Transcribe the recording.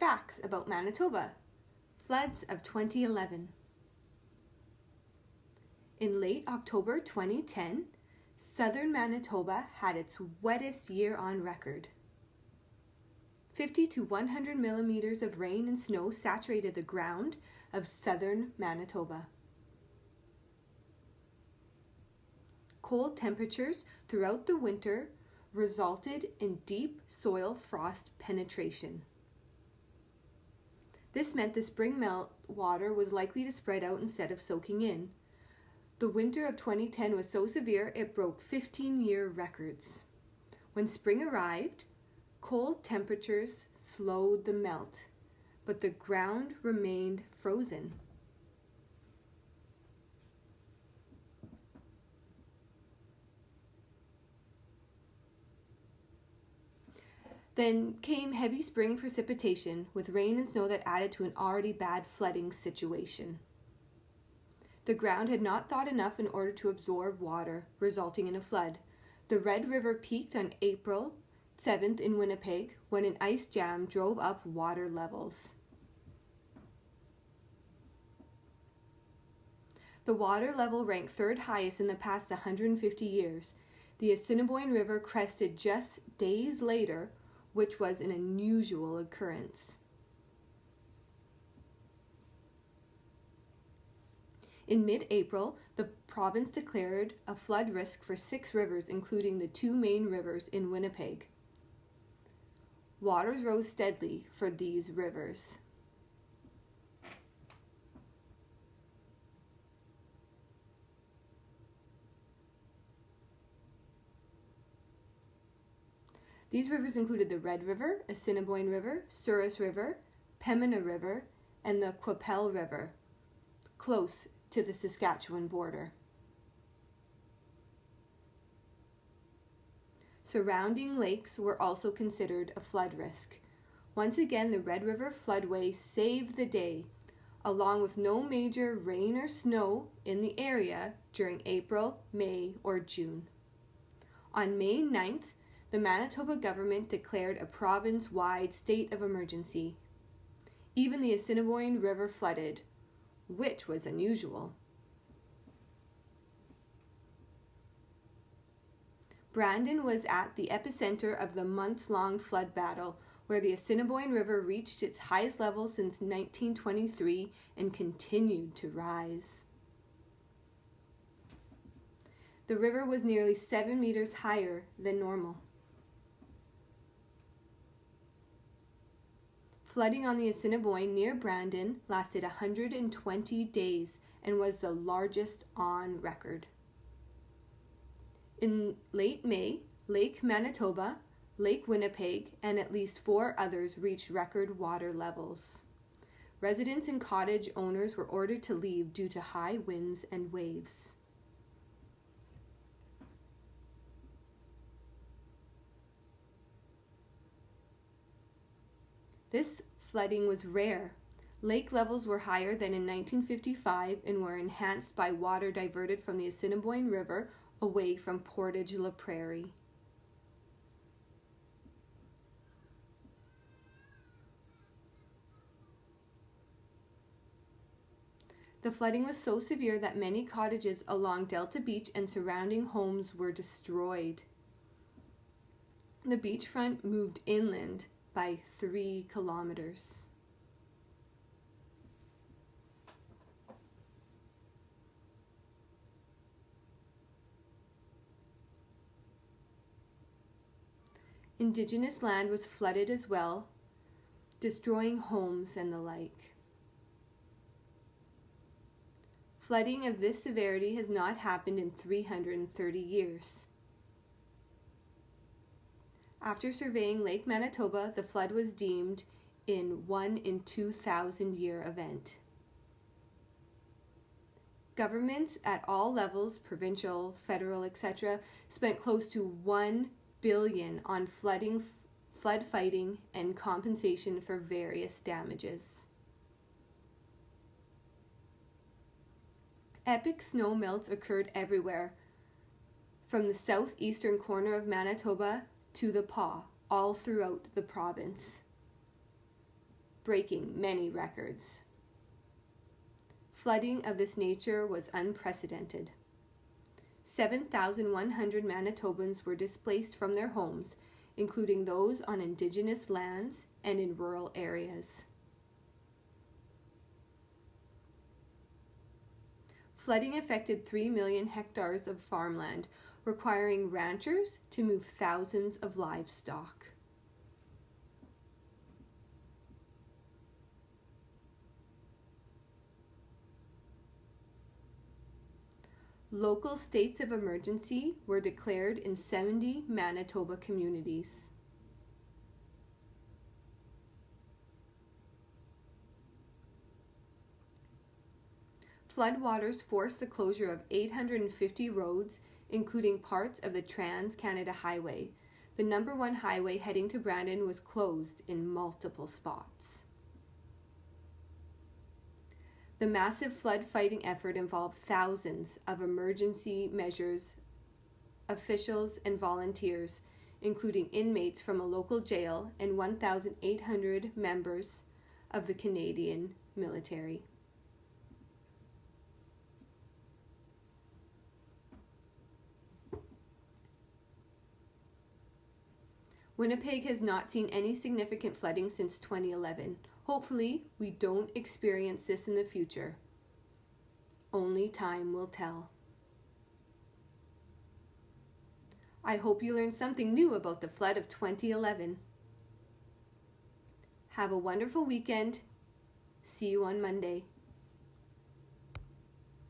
Facts about Manitoba. Floods of 2011. In late October 2010, southern Manitoba had its wettest year on record. 50 to 100 millimeters of rain and snow saturated the ground of southern Manitoba. Cold temperatures throughout the winter resulted in deep soil frost penetration. This meant the spring melt water was likely to spread out instead of soaking in. The winter of 2010 was so severe it broke 15-year records. When spring arrived, cold temperatures slowed the melt, but the ground remained frozen. Then came heavy spring precipitation with rain and snow that added to an already bad flooding situation. The ground had not thawed enough in order to absorb water, resulting in a flood. The Red River peaked on April 7th in Winnipeg when an ice jam drove up water levels. The water level ranked third highest in the past 150 years. The Assiniboine River crested just days later, which was an unusual occurrence. In mid-April, the province declared a flood risk for 6 rivers, including the 2 main rivers in Winnipeg. Waters rose steadily for these rivers. These rivers included the Red River, Assiniboine River, Souris River, Pembina River, and the Qu'Appelle River, close to the Saskatchewan border. Surrounding lakes were also considered a flood risk. Once again, the Red River floodway saved the day, along with no major rain or snow in the area during April, May, or June. On May 9th, the Manitoba government declared a province-wide state of emergency. Even the Assiniboine River flooded, which was unusual. Brandon was at the epicenter of the months-long flood battle, where the Assiniboine River reached its highest level since 1923 and continued to rise. The river was nearly 7 meters higher than normal. Flooding on the Assiniboine near Brandon lasted 120 days and was the largest on record. In late May, Lake Manitoba, Lake Winnipeg, and at least 4 others reached record water levels. Residents and cottage owners were ordered to leave due to high winds and waves. This flooding was rare. Lake levels were higher than in 1955 and were enhanced by water diverted from the Assiniboine River away from Portage La Prairie. The flooding was so severe that many cottages along Delta Beach and surrounding homes were destroyed. The beachfront moved inland by 3 kilometers. Indigenous land was flooded as well, destroying homes and the like. Flooding of this severity has not happened in 330 years. After surveying Lake Manitoba, the flood was deemed in 1 in 2,000 year event. Governments at all levels, provincial, federal, etc., spent close to $1 billion on flood fighting, and compensation for various damages. Epic snow melts occurred everywhere, from the southeastern corner of Manitoba to the Pas, all throughout the province. breaking many records. Flooding of this nature was unprecedented. 7,100 Manitobans were displaced from their homes, including those on Indigenous lands and in rural areas. Flooding affected 3 million hectares of farmland, requiring ranchers to move thousands of livestock. Local states of emergency were declared in 70 Manitoba communities. Floodwaters forced the closure of 850 roads, including parts of the Trans-Canada Highway. The number 1 highway heading to Brandon was closed in multiple spots. The massive flood fighting effort involved thousands of emergency measures, officials, and volunteers, including inmates from a local jail and 1,800 members of the Canadian military. Winnipeg has not seen any significant flooding since 2011. Hopefully, we don't experience this in the future. Only time will tell. I hope you learned something new about the flood of 2011. Have a wonderful weekend. See you on Monday.